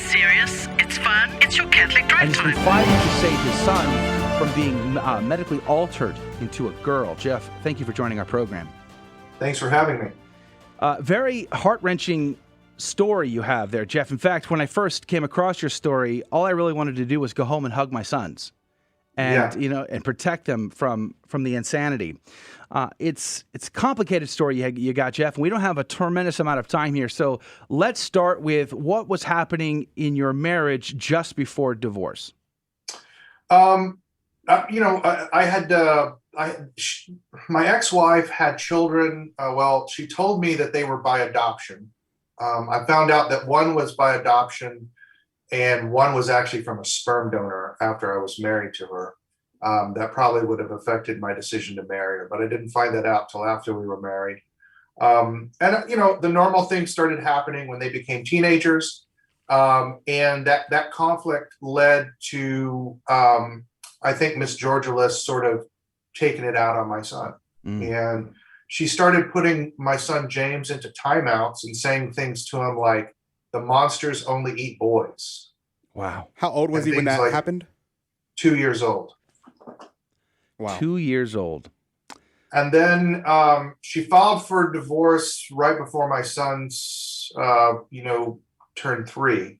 serious, it's fun, it's your Catholic drive And he's time. been fighting to save his son from being medically altered into a girl. Jeff, thank you for joining our program. Thanks for having me. Very heart-wrenching story you have there, Jeff. In fact, when I first came across your story, all I really wanted to do was go home and hug my sons, and and protect them from the insanity. It's a complicated story you got, Jeff, and we don't have a tremendous amount of time here. So let's start with what was happening in your marriage just before divorce. My ex-wife had children. She told me that they were by adoption. I found out that one was by adoption and one was actually from a sperm donor after I was married to her. That probably would have affected my decision to marry her, but I didn't find that out till after we were married. The normal things started happening when they became teenagers. And that conflict led to, I think, Miss Georgialist sort of taking it out on my son. And she started putting my son James into timeouts and saying things to him like, "The monsters only eat boys." Wow. How old was he when that happened? 2 years old. Wow. 2 years old. And then she filed for divorce right before my son's, turned 3.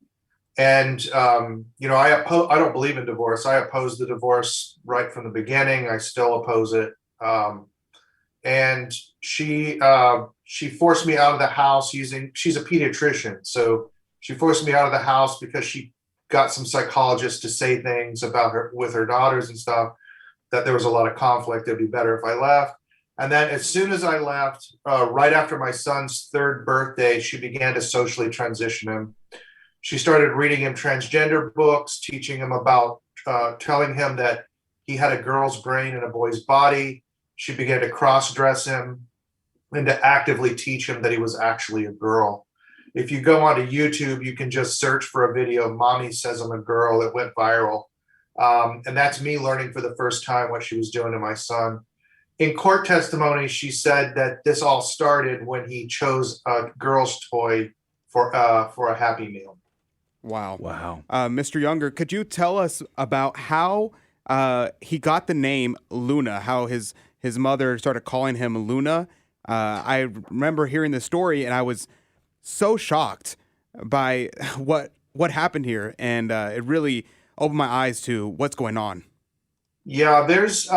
And, I don't believe in divorce. I oppose the divorce right from the beginning. I still oppose it. And she forced me out of the house she's a pediatrician. So she forced me out of the house because she got some psychologists to say things about her with her daughters and stuff, that there was a lot of conflict. It'd be better if I left. And then as soon as I left, right after my son's 3rd birthday, she began to socially transition him. She started reading him transgender books, teaching him about, telling him that he had a girl's brain and a boy's body. She began to cross-dress him and to actively teach him that he was actually a girl. If you go onto YouTube, you can just search for a video, "Mommy Says I'm a Girl." It went viral. And that's me learning for the first time what she was doing to my son. In court testimony, she said that this all started when he chose a girl's toy for a Happy Meal. Wow. Wow. Mr. Younger, could you tell us about how he got the name Luna, how his mother started calling him Luna? I remember hearing the story, and I was so shocked by what happened here, and it really opened my eyes to what's going on. Yeah, there's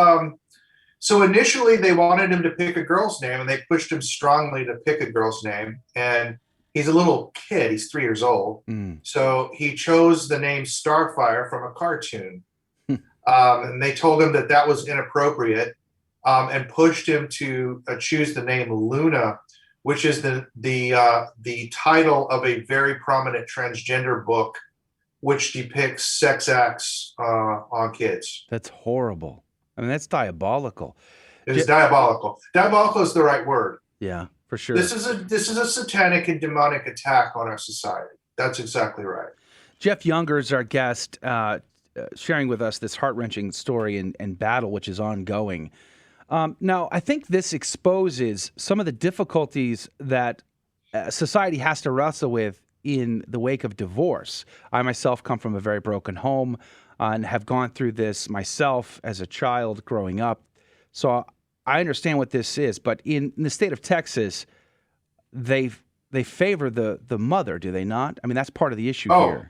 so initially they wanted him to pick a girl's name, and they pushed him strongly to pick a girl's name. And he's a little kid; he's 3 years old, so he chose the name Starfire from a cartoon. And they told him that was inappropriate, and pushed him to choose the name Luna, which is the title of a very prominent transgender book, which depicts sex acts on kids. That's horrible. I mean, that's diabolical. It is diabolical. Diabolical is the right word. Yeah, for sure. This is a satanic and demonic attack on our society. That's exactly right. Jeff Younger is our guest, sharing with us this heart-wrenching story and battle which is ongoing. Now, I think this exposes some of the difficulties that society has to wrestle with in the wake of divorce. I myself come from a very broken home and have gone through this myself as a child growing up. So I understand what this is. But in the state of Texas, they favor the mother, do they not? I mean, that's part of the issue here.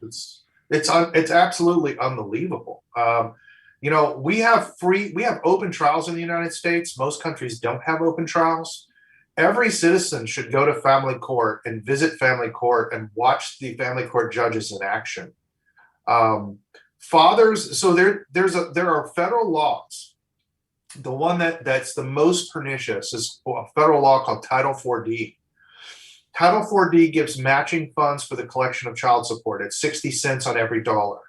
It's absolutely unbelievable. We have open trials in the United States. Most countries don't have open trials. Every citizen should go to family court and visit family court and watch the family court judges in action. Fathers, so there are federal laws. The one that's the most pernicious is a federal law called Title 4D. Title 4D gives matching funds for the collection of child support. It's 60 cents on every dollar.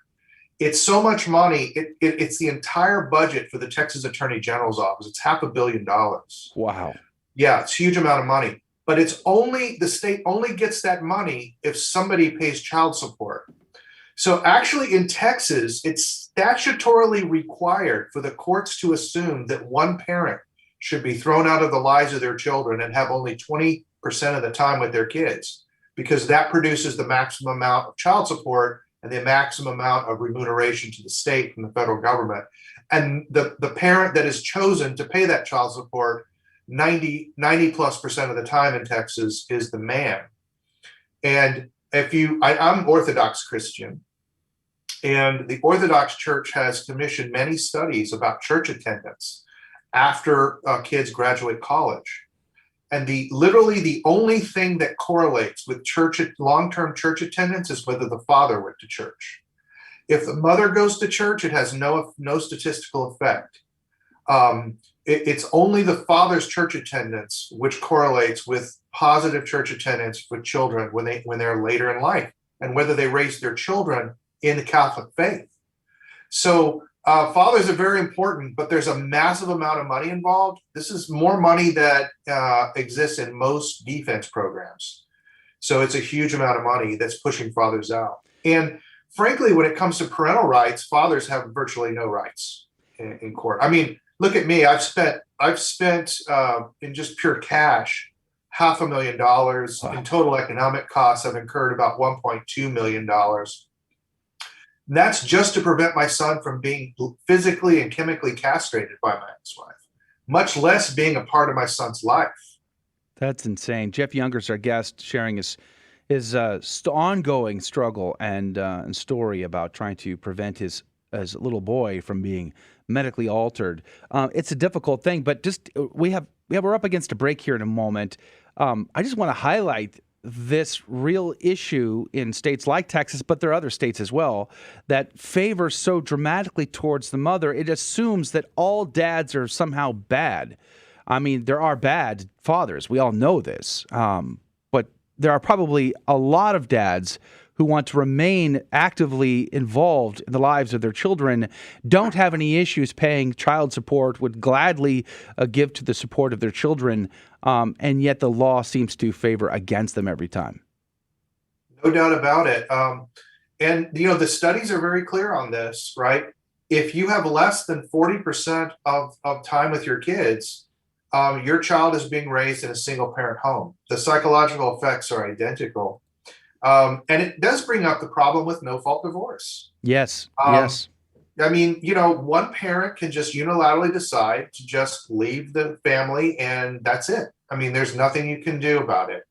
It's so much money. It's the entire budget for the Texas Attorney General's office. It's $500 million. Wow. Yeah, it's a huge amount of money. But the state only gets that money if somebody pays child support. So actually in Texas, it's statutorily required for the courts to assume that one parent should be thrown out of the lives of their children and have only 20% of the time with their kids. because that produces the maximum amount of child support and the maximum amount of remuneration to the state from the federal government. And the parent that is chosen to pay that child support 90+% of the time in Texas is the man. And I'm Orthodox Christian, and the Orthodox Church has commissioned many studies about church attendance after kids graduate college. And literally the only thing that correlates with long-term church attendance is whether the father went to church. If the mother goes to church, it has no statistical effect. It's only the father's church attendance which correlates with positive church attendance with children when they're later in life, and whether they raise their children in the Catholic faith. So fathers are very important, but there's a massive amount of money involved. This is more money that exists in most defense programs. So it's a huge amount of money that's pushing fathers out. And frankly, when it comes to parental rights, fathers have virtually no rights in court. I mean, look at me. I've spent in just pure cash $500,000. Wow. In total economic costs, I've incurred about $1.2 million. And that's just to prevent my son from being physically and chemically castrated by my ex-wife, much less being a part of my son's life. That's insane. Jeff Younger's our guest, sharing his ongoing struggle and story about trying to prevent his little boy from being medically altered. It's a difficult thing, but we're up against a break here in a moment. I just want to highlight this real issue in states like Texas, but there are other states as well, that favor so dramatically towards the mother. It assumes that all dads are somehow bad. I mean, there are bad fathers. We all know this. But there are probably a lot of dads who want to remain actively involved in the lives of their children, don't have any issues paying child support, would gladly give to the support of their children, and yet the law seems to favor against them every time. No doubt about it. And, the studies are very clear on this, right? If you have less than 40% of time with your kids, your child is being raised in a single-parent home. The psychological effects are identical. And it does bring up the problem with no-fault divorce. Yes, yes. I mean, one parent can just unilaterally decide to just leave the family, and that's it. I mean, there's nothing you can do about it.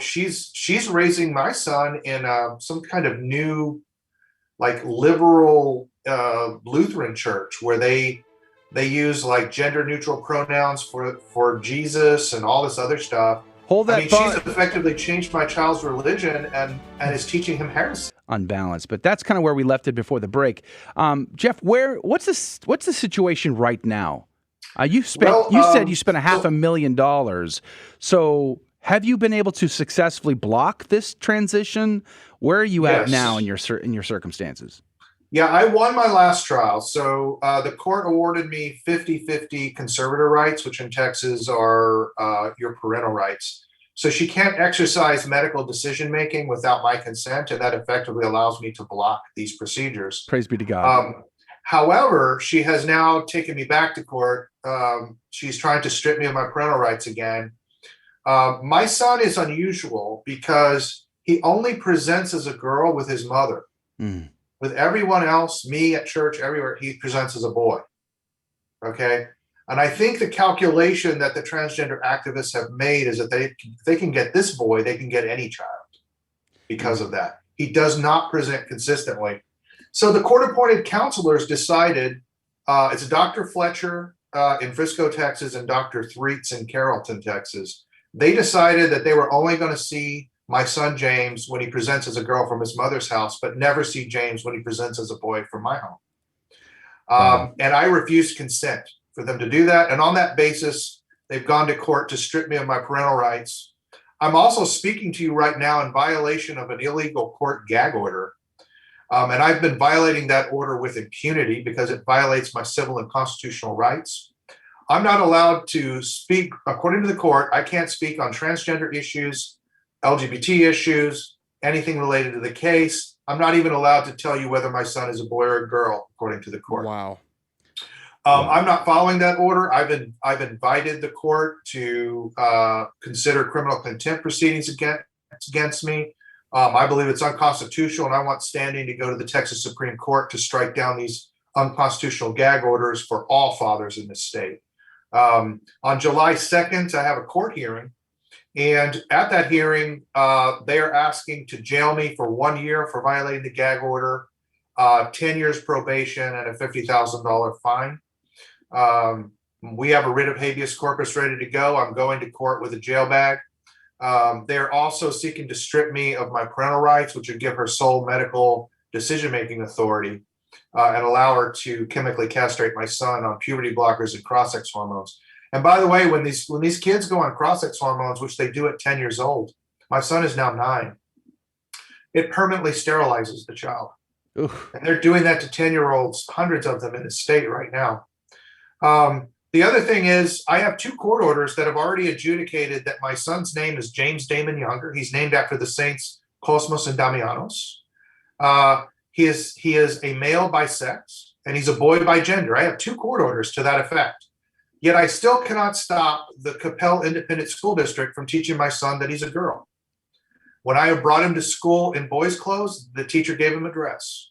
She's raising my son in some kind of new, like, liberal Lutheran church where they use like gender-neutral pronouns for Jesus and all this other stuff. Hold that thought. She's effectively changed my child's religion and is teaching him heresy. Unbalanced, but that's kind of where we left it before the break. Jeff, what's the situation right now? You said you spent $500,000. So have you been able to successfully block this transition? Where are you at now in your circumstances? Yeah, I won my last trial. So the court awarded me 50-50 conservator rights, which in Texas are your parental rights. So she can't exercise medical decision-making without my consent, and that effectively allows me to block these procedures. Praise be to God. However, she has now taken me back to court. She's trying to strip me of my parental rights again. My son is unusual because he only presents as a girl with his mother. Mm. With everyone else, me at church, everywhere, he presents as a boy. Okay? And I think the calculation that the transgender activists have made is that if they can get this boy, they can get any child because of that. He does not present consistently. So the court-appointed counselors decided, it's Dr. Fletcher in Frisco, Texas, and Dr. Threets in Carrollton, Texas. They decided that they were only going to see my son James when he presents as a girl from his mother's house, but never see James when he presents as a boy from my home. Wow. And I refused consent for them to do that. And on that basis, they've gone to court to strip me of my parental rights. I'm also speaking to you right now in violation of an illegal court gag order. And I've been violating that order with impunity because it violates my civil and constitutional rights. I'm not allowed to speak, according to the court, I can't speak on transgender issues, LGBT issues, anything related to the case. I'm not even allowed to tell you whether my son is a boy or a girl, according to the court. Wow. I'm not following that order. I've invited the court to consider criminal contempt proceedings against me. I believe it's unconstitutional, and I want standing to go to the Texas Supreme Court to strike down these unconstitutional gag orders for all fathers in this state. On July 2nd, I have a court hearing, and at that hearing, they are asking to jail me for 1 year for violating the gag order, 10 years probation, and a $50,000 fine. We have a writ of habeas corpus ready to go. I'm going to court with a jail bag. They're also seeking to strip me of my parental rights, which would give her sole medical decision-making authority, and allow her to chemically castrate my son on puberty blockers and cross-sex hormones. And by the way, when these kids go on cross-sex hormones, which they do at 10 years old, my son is now 9, it permanently sterilizes the child. Oof. And they're doing that to 10-year-olds, hundreds of them in the state right now. The other thing is, I have 2 court orders that have already adjudicated that my son's name is James Damon Younger. He's named after the saints Cosmos and Damianos. He is a male by sex, and he's a boy by gender. I have 2 court orders to that effect. Yet I still cannot stop the Capel Independent School District from teaching my son that he's a girl. When I brought him to school in boys' clothes, the teacher gave him a dress.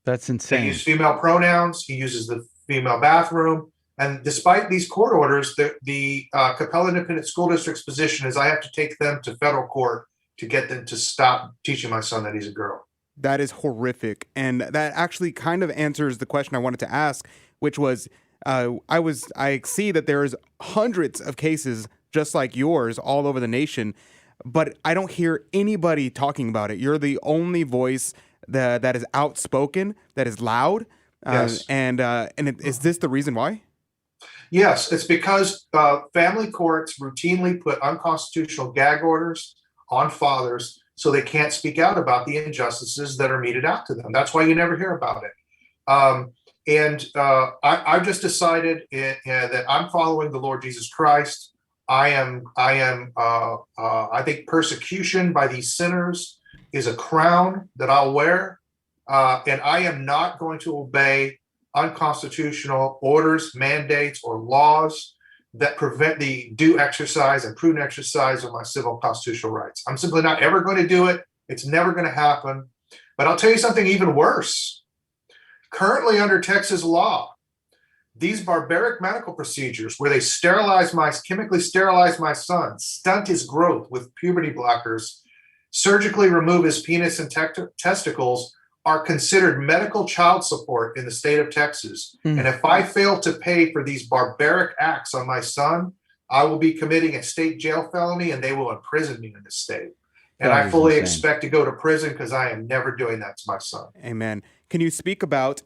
That's insane. He uses female pronouns. He uses the female bathroom. And despite these court orders, the Capel Independent School District's position is I have to take them to federal court to get them to stop teaching my son that he's a girl. That is horrific. And that actually kind of answers the question I wanted to ask, which was, I see that there's hundreds of cases just like yours all over the nation, but I don't hear anybody talking about it. You're the only voice that is outspoken, that is loud. Yes. Is this the reason why? Yes, it's because family courts routinely put unconstitutional gag orders on fathers so they can't speak out about the injustices that are meted out to them. That's why you never hear about it. I've just decided that I'm following the Lord Jesus Christ. I think persecution by these sinners is a crown that I'll wear, and I am not going to obey unconstitutional orders, mandates, or laws that prevent the due exercise and prudent exercise of my civil constitutional rights. I'm simply not ever going to do it. It's never going to happen. But I'll tell you something even worse. Currently under Texas law, these barbaric medical procedures where they chemically sterilize my son, stunt his growth with puberty blockers, surgically remove his penis and testicles, are considered medical child support in the state of Texas. And if I fail to pay for these barbaric acts on my son, I will be committing a state jail felony and they will imprison me in the state. And I fully expect to go to prison because I am never doing that to my son. Amen. Can you speak about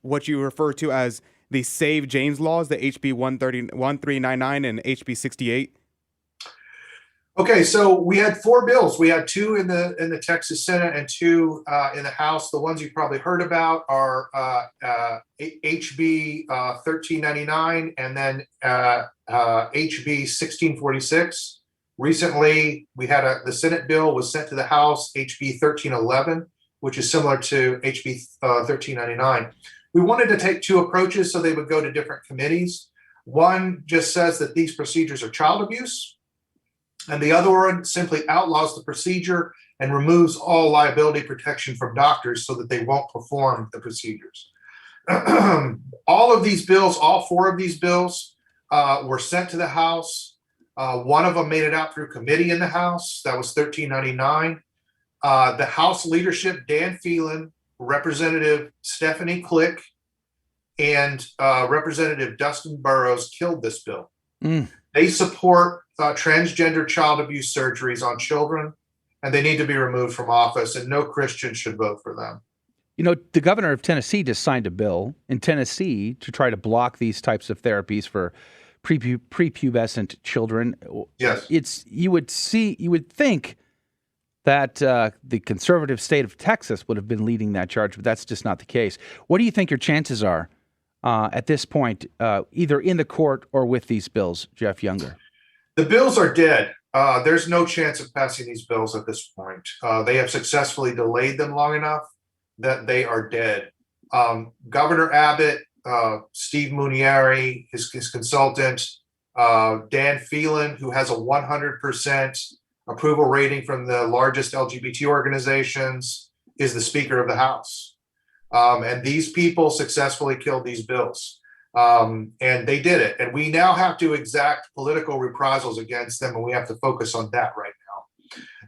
what you refer to as the Save James laws, the HB 1399 and HB 68? Okay, so we had 4 bills. We had 2 in the Texas Senate and 2 in the House. The ones you probably heard about are HB 1399 and then HB 1646. Recently, we had the Senate bill was sent to the House, HB 1311, which is similar to HB 1399. We wanted to take 2 approaches so they would go to different committees. One just says that these procedures are child abuse, and the other one simply outlaws the procedure and removes all liability protection from doctors so that they won't perform the procedures. All of these bills, all 4 of these bills were sent to the House. One of them made it out through committee in the House. That was 1399. The House leadership, Dan Phelan, Representative Stephanie Click, and Representative Dustin Burrows killed this bill. They support transgender child abuse surgeries on children, and they need to be removed from office, and no Christian should vote for them. You know, the governor of Tennessee just signed a bill in Tennessee to try to block these types of therapies for prepubescent children. Yes. You would think that the conservative state of Texas would have been leading that charge, but that's just not the case. What do you think your chances are at this point, either in the court or with these bills, Jeff Younger? The bills are dead. There's no chance of passing these bills at this point. They have successfully delayed them long enough that they are dead. Governor Abbott Steve Munieri, his consultant, Dan Phelan, who has a 100% approval rating from the largest LGBT organizations, is the Speaker of the House. And these people successfully killed these bills. And they did it. And we now have to exact political reprisals against them, and we have to focus on that right now.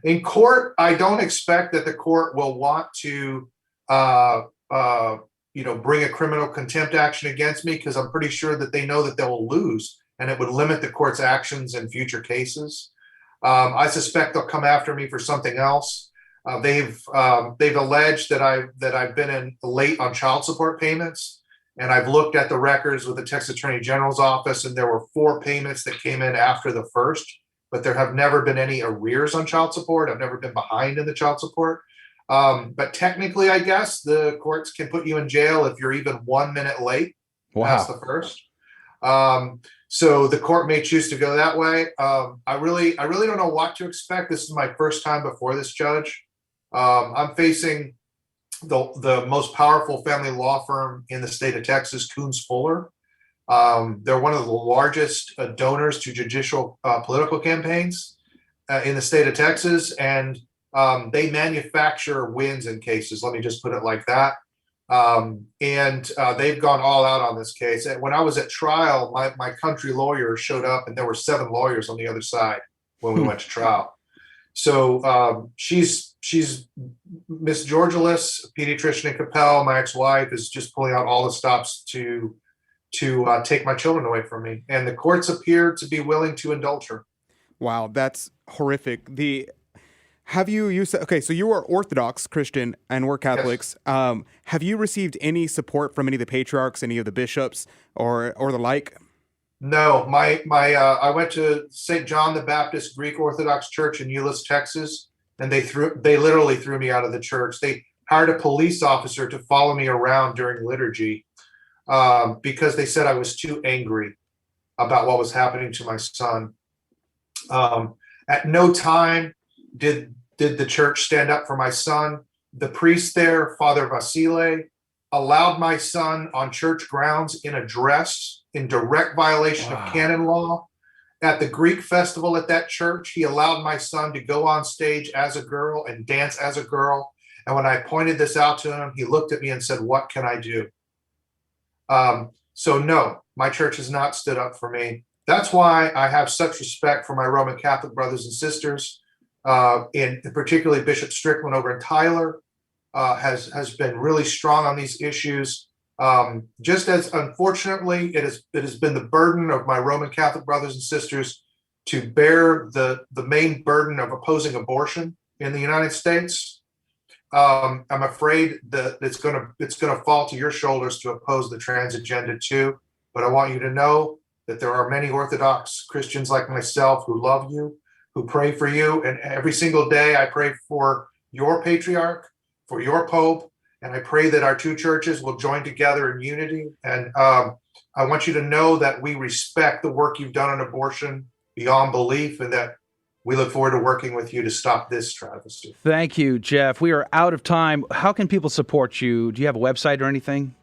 In court, I don't expect that the court will want to bring a criminal contempt action against me, because I'm pretty sure that they know that they will lose, and it would limit the court's actions in future cases. I suspect they'll come after me for something else. They've alleged that I've been in late on child support payments, and I've looked at the records with the Texas Attorney General's office, and there were 4 payments that came in after the first, but there have never been any arrears on child support. I've never been behind in the child support. But technically, I guess the courts can put you in jail if you're even 1 minute late. Wow. That's the first. So the court may choose to go that way. I really don't know what to expect. This is my first time before this judge. I'm facing the most powerful family law firm in the state of Texas, Coons Fuller. They're one of the largest donors to judicial political campaigns in the state of Texas, and they manufacture wins in cases. Let me just put it like that. And they've gone all out on this case. And when I was at trial, my country lawyer showed up, and there were 7 lawyers on the other side when we went to trial. So she's Miss Georgilis, pediatrician in Capel. My ex-wife is just pulling out all the stops to take my children away from me. And the courts appear to be willing to indulge her. Wow, that's horrific. So you are Orthodox Christian and we're Catholics. Yes. Have you received any support from any of the patriarchs, any of the bishops, or the like? No, I went to St. John the Baptist Greek Orthodox Church in Euless, Texas, and they literally threw me out of the church. They hired a police officer to follow me around during liturgy because they said I was too angry about what was happening to my son. At no time did the church stand up for my son. The priest there, Father Vasile, allowed my son on church grounds in a dress in direct violation of canon law. At the Greek festival at that church, he allowed my son to go on stage as a girl and dance as a girl. And when I pointed this out to him, he looked at me and said, "What can I do?" So no, my church has not stood up for me. That's why I have such respect for my Roman Catholic brothers and sisters. And particularly Bishop Strickland over in Tyler has been really strong on these issues. Just as unfortunately it has been the burden of my Roman Catholic brothers and sisters to bear the main burden of opposing abortion in the United States. I'm afraid that it's gonna fall to your shoulders to oppose the trans agenda too. But I want you to know that there are many Orthodox Christians like myself who love you, who pray for you. And every single day I pray for your patriarch, for your Pope, and I pray that our two churches will join together in unity. And I want you to know that we respect the work you've done on abortion beyond belief, and that we look forward to working with you to stop this travesty. Thank you, Jeff. We are out of time. How can people support you? Do you have a website or anything?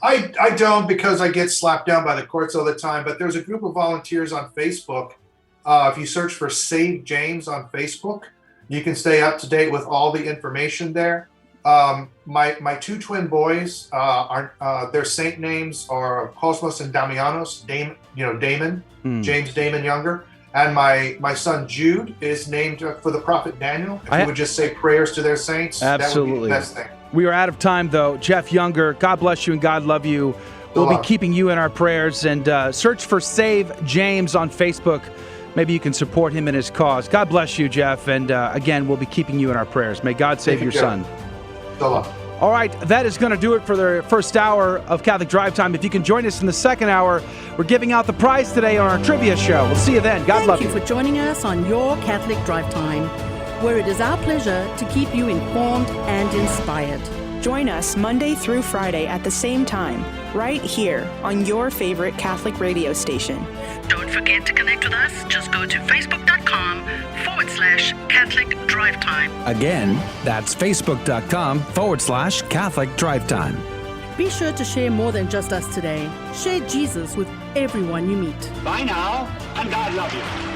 I don't, because I get slapped down by the courts all the time, but there's a group of volunteers on Facebook. If you search for Save James on Facebook, you can stay up to date with all the information there. My 2 twin boys, their saint names are Cosmos and Damianos, Damon, James Damon Younger. And my son Jude is named for the prophet Daniel. If you would just say prayers to their saints, absolutely. That would be the best thing. We are out of time, though. Jeff Younger, God bless you and God love you. We'll be keeping you in our prayers, and search for Save James on Facebook. Maybe you can support him in his cause. God bless you, Jeff. And again, we'll be keeping you in our prayers. May God save your son. All right, that is going to do it for the first hour of Catholic Drive Time. If you can join us in the second hour, we're giving out the prize today on our trivia show. We'll see you then. God love you. Thank you for joining us on your Catholic Drive Time, where it is our pleasure to keep you informed and inspired. Join us Monday through Friday at the same time, right here on your favorite Catholic radio station. Don't forget to connect with us. Just go to facebook.com/Catholic Drive Time. Again, that's facebook.com/Catholic Drive Time. Be sure to share more than just us today. Share Jesus with everyone you meet. Bye now, and God love you.